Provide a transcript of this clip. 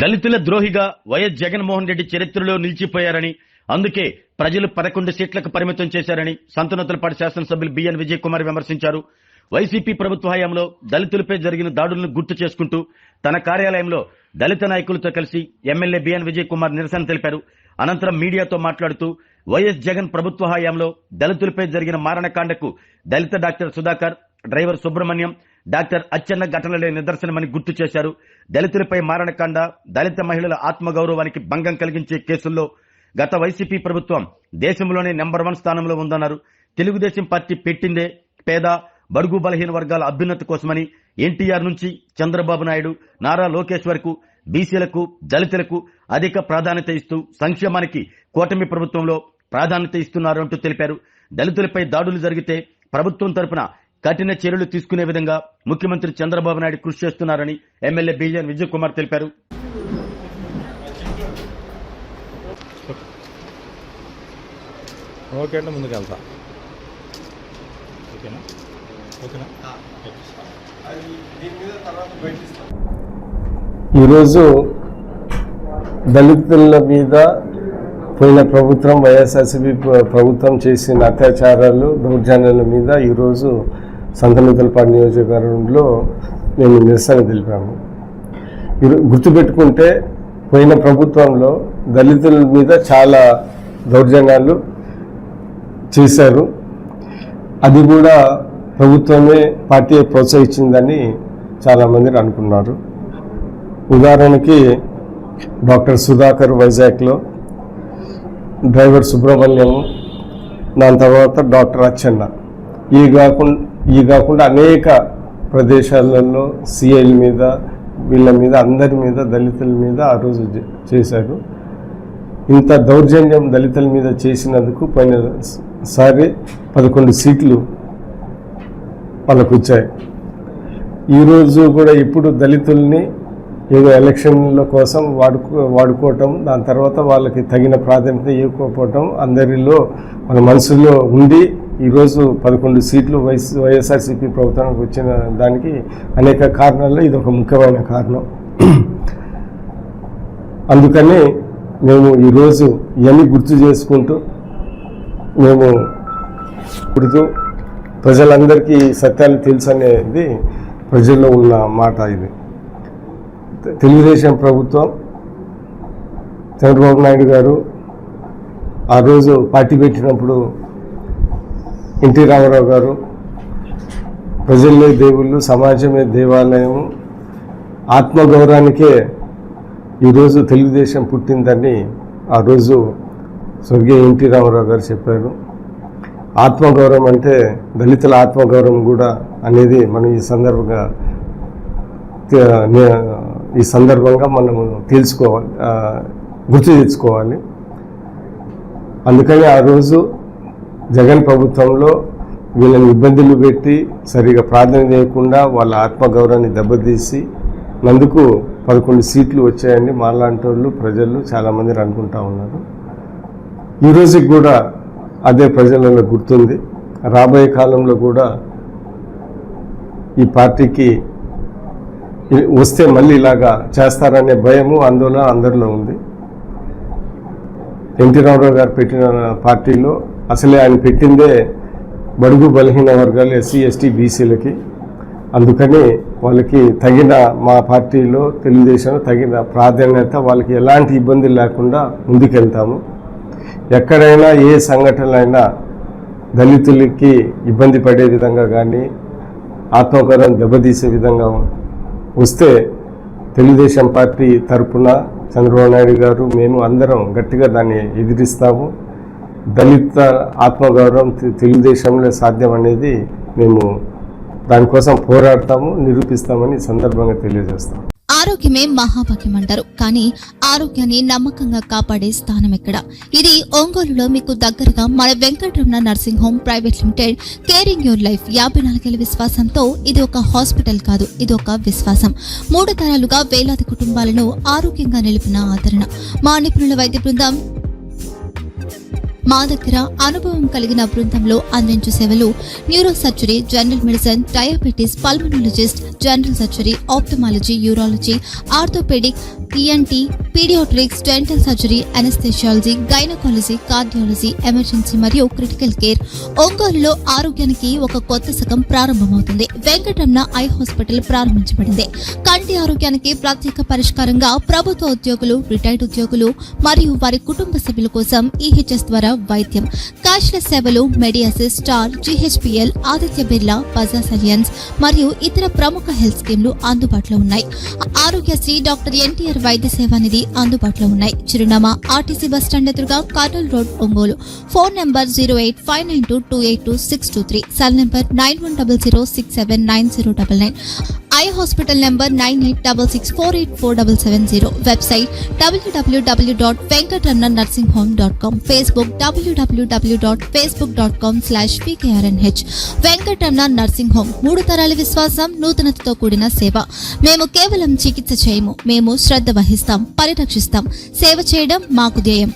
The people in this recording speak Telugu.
దళితుల ద్రోహిగా వైఎస్ జగన్మోహన్ రెడ్డి చరిత్రలో నిలిచిపోయారని, అందుకే ప్రజలు 11 సీట్లకు పరిమితం చేశారని సంతనూతలపాటి శాసనసభ్యులు బిఎన్ విజయ్ కుమార్ విమర్శించారు. వైసీపీ ప్రభుత్వ హయాంలో దళితులపై జరిగిన దాడులను గుర్తు చేసుకుంటూ తన కార్యాలయంలో దళిత నాయకులతో కలిసి ఎమ్మెల్యే బిఎన్ విజయ్ కుమార్ నిరసన తెలిపారు. అనంతరం మీడియాతో మాట్లాడుతూ వైఎస్ జగన్ ప్రభుత్వ హయాంలో దళితులపై జరిగిన మారణకాండకు దళిత doctor Sudhakar, driver Subrahmanyam, doctor Achchenna ఘటనలే నిదర్శనమని గుర్తు చేశారు. దళితులపై మారణకాండ, దళిత మహిళల ఆత్మగౌరవానికి భంగం కలిగించే కేసుల్లో గత వైసీపీ ప్రభుత్వం దేశంలోనే నెంబర్ 1 స్థానంలో ఉందన్నారు. తెలుగుదేశం పార్టీ పెట్టిందే పేద, బడుగు బలహీన వర్గాల అభ్యున్నతి కోసమని ఎన్టీఆర్ నుంచి చంద్రబాబు నాయుడు, నారా లోకేష్ వరకు బీసీలకు, దళితులకు అధిక ప్రాధాన్యత ఇస్తూ సంక్షేమానికి కూటమి ప్రభుత్వంలో ప్రాధాన్యత ఇస్తున్నారు అంటూ తెలిపారు. దళితులపై దాడులు జరిగితే ప్రభుత్వం తరపున కఠిన చర్యలు తీసుకునే విధంగా ముఖ్యమంత్రి చంద్రబాబు నాయుడు కృషి చేస్తున్నారని ఎమ్మెల్యే బిఎన్ విజయ్ కుమార్ తెలిపారు. ముందుకెళ్తా ఈరోజు దళితుల మీద పోయిన ప్రభుత్వం వైఎస్ఆర్సీపీ ప్రభుత్వం చేసిన అత్యాచారాలు, దౌర్జన్యాల మీద ఈరోజు సంతనూతలపాటి నియోజకవర్గంలో మేము నిరసన తెలిపాము. గుర్తుపెట్టుకుంటే పోయిన ప్రభుత్వంలో దళితుల మీద చాలా దౌర్జన్యాలు చేశారు. అది కూడా ప్రభుత్వమే పార్టీ ప్రోత్సహించిందని చాలామంది అనుకున్నారు. ఉదాహరణకి డాక్టర్ సుధాకర్ వైజాగ్లో, డ్రైవర్ సుబ్రహ్మణ్యము, దాని తర్వాత డాక్టర్ అచ్చెన్న, ఈ కాకుండా అనేక ప్రదేశాలలో సిఐల మీద, వీళ్ళ మీద, అందరి మీద, దళితుల మీద ఆ రోజు చేశారు. ఇంత దౌర్జన్యం దళితుల మీద చేసినందుకు పోయినసారి 11 సీట్లు వాళ్ళకు వచ్చాయి. ఈరోజు కూడా ఇప్పుడు దళితుల్ని ఏదో ఎలక్షన్ల కోసం వాడుకోవటం, దాని తర్వాత వాళ్ళకి తగిన ప్రాధాన్యత ఇవ్వకపోవటం అందరిలో మన మనసులో ఉండి ఈరోజు 11 సీట్లు వైఎస్ఆర్సీపీ ప్రభుత్వానికి వచ్చిన దానికి అనేక కారణాల్లో ఇది ఒక ముఖ్యమైన కారణం. అందుకని మేము ఈరోజు ఇవన్నీ గుర్తు చేసుకుంటూ మేము ఇప్పుడు ప్రజలందరికీ సత్యాలు తెలుసు అనేది ప్రజల్లో ఉన్న మాట. ఇది తెలుగుదేశం ప్రభుత్వం, చంద్రబాబు నాయుడు గారు ఆ రోజు పార్టీ పెట్టినప్పుడు ఎన్టీ రామారావు గారు ప్రజల్లే దేవుళ్ళు, సమాజమే దేవాలయము, ఆత్మగౌరవానికే ఈరోజు తెలుగుదేశం పుట్టిందని ఆ రోజు స్వర్గీయ ఎన్టీ రామారావు గారు చెప్పారు. ఆత్మగౌరవం అంటే దళితుల ఆత్మగౌరవం కూడా అనేది మనం ఈ సందర్భంగా మనము తెలుసుకోవాలి, గుర్తు తెచ్చుకోవాలి. అందుకని ఆ రోజు జగన్ ప్రభుత్వంలో వీళ్ళని ఇబ్బందులు పెట్టి సరిగా ప్రాధాన్యత ఇవ్వకుండా వాళ్ళ ఆత్మగౌరవాన్ని దెబ్బతీసి నందుకు 11 సీట్లు వచ్చాయని మాలాంటి వాళ్ళు, ప్రజలు చాలామంది అనుకుంటా ఉన్నారు. ఈ రోజుకి కూడా అదే ప్రజలలో గుర్తుంది. రాబోయే కాలంలో కూడా ఈ పార్టీకి వస్తే మళ్ళీ ఇలాగా చేస్తారనే భయము, ఆందోళన అందరిలో ఉంది. ఎన్టీ రామారావు గారు పెట్టిన పార్టీలో అసలే ఆయన పెట్టిందే బడుగు బలహీన వర్గాలు, ఎస్సీ, ఎస్టీ, బీసీలకి. అందుకని వాళ్ళకి తగిన, మా పార్టీలో తెలుగుదేశంలో తగిన ప్రాధాన్యత, వాళ్ళకి ఎలాంటి ఇబ్బంది లేకుండా ముందుకెళ్తాము. ఎక్కడైనా ఏ సంఘటనలైనా దళితులకి ఇబ్బంది పడే విధంగా కానీ ఆత్మగౌరవం దెబ్బతీసే విధంగా వస్తే తెలుగుదేశం పార్టీ తరఫున చంద్రబాబు నాయుడు గారు, మేము అందరం గట్టిగా దాన్ని ఎదిరిస్తాము. దళిత ఆత్మగౌరవం తెలుగుదేశంలో సాధ్యం అనేది మేము దానికోసం పోరాడతాము, నిరూపిస్తామని సందర్భంగా తెలియజేస్తాం. ఆరోగ్యమే మహాభాగ్యం అంటారు, కానీ ఆరోగ్యాన్ని నమ్మకంగా కాపాడే స్థానం ఎక్కడ? ఇది ఒంగోలులో మీకు దగ్గరగా మన Venkataramana nursing home private limited. Caring your life 54 ఏళ్ల విశ్వాసంతో ఇది ఒక హాస్పిటల్ కాదు, ఇది ఒక విశ్వాసం. 3 తరాలుగా వేలాది కుటుంబాలను ఆరోగ్యంగా నిలిపిన ఆదరణ. మా నిపుణుల వైద్య బృందం మా దగ్గర అనుభవం కలిగిన బృందంలో అందించే సేవలు neuro surgery, general medicine, diabetes, pulmonologist, general surgery, ophthalmology, urology, orthopaedic, ENT, paediatrics, dental surgery, anaesthesiology, gynaecology, cardiology, emergency మరియు క్రిటికల్ కేర్. ఒంగోలులో ఆరోగ్యానికి ఒక కొత్త శకం ప్రారంభమవుతుంది. వెంకటరమణ ఐ హాస్పిటల్ ప్రారంభించబడింది. కంటి ఆరోగ్యానికి ప్రత్యేక పరిష్కారంగా ప్రభుత్వ ఉద్యోగులు, రిటైర్డ్ ఉద్యోగులు మరియు వారి కుటుంబ సభ్యుల కోసం ఈహెచ్ఎస్ ద్వారా వైద్యం, క్యాష్లెస్ సేవలు, మెడియాసిస్, స్టార్, జీహెచ్పీఎల్, ఆదిత్య బిర్లా, బజాజ్ అలియన్స్ మరియు ఇతర ప్రముఖ హెల్త్ స్కీమ్లు అందుబాటులో ఉన్నాయి. ఆరోగ్యశ్రీ, డాక్టర్ ఎన్టీఆర్ వైద్య సేవా నిధి అందుబాటులో ఉన్నాయి. చిరునామా ఆర్టీసీ బస్టాండ్ ఎదురుగా, Kurnool road, Ongole. Phone number 08592282623, cell number 9100679099. Eye hospital number 9866484770. Website www.venkatramannursing.com. Facebook www.facebook.com/pkrnh. Venkataramana nursing home, 3 తరాల విశ్వాసం, నూతనతతో కూడిన సేవ. మేము కేవలం చికిత్స చేయము, మేము శ్రద్ధ వహిస్తాం, పరిరక్షిస్తాం. సేవ చేయడం మాకు ధ్యేయం.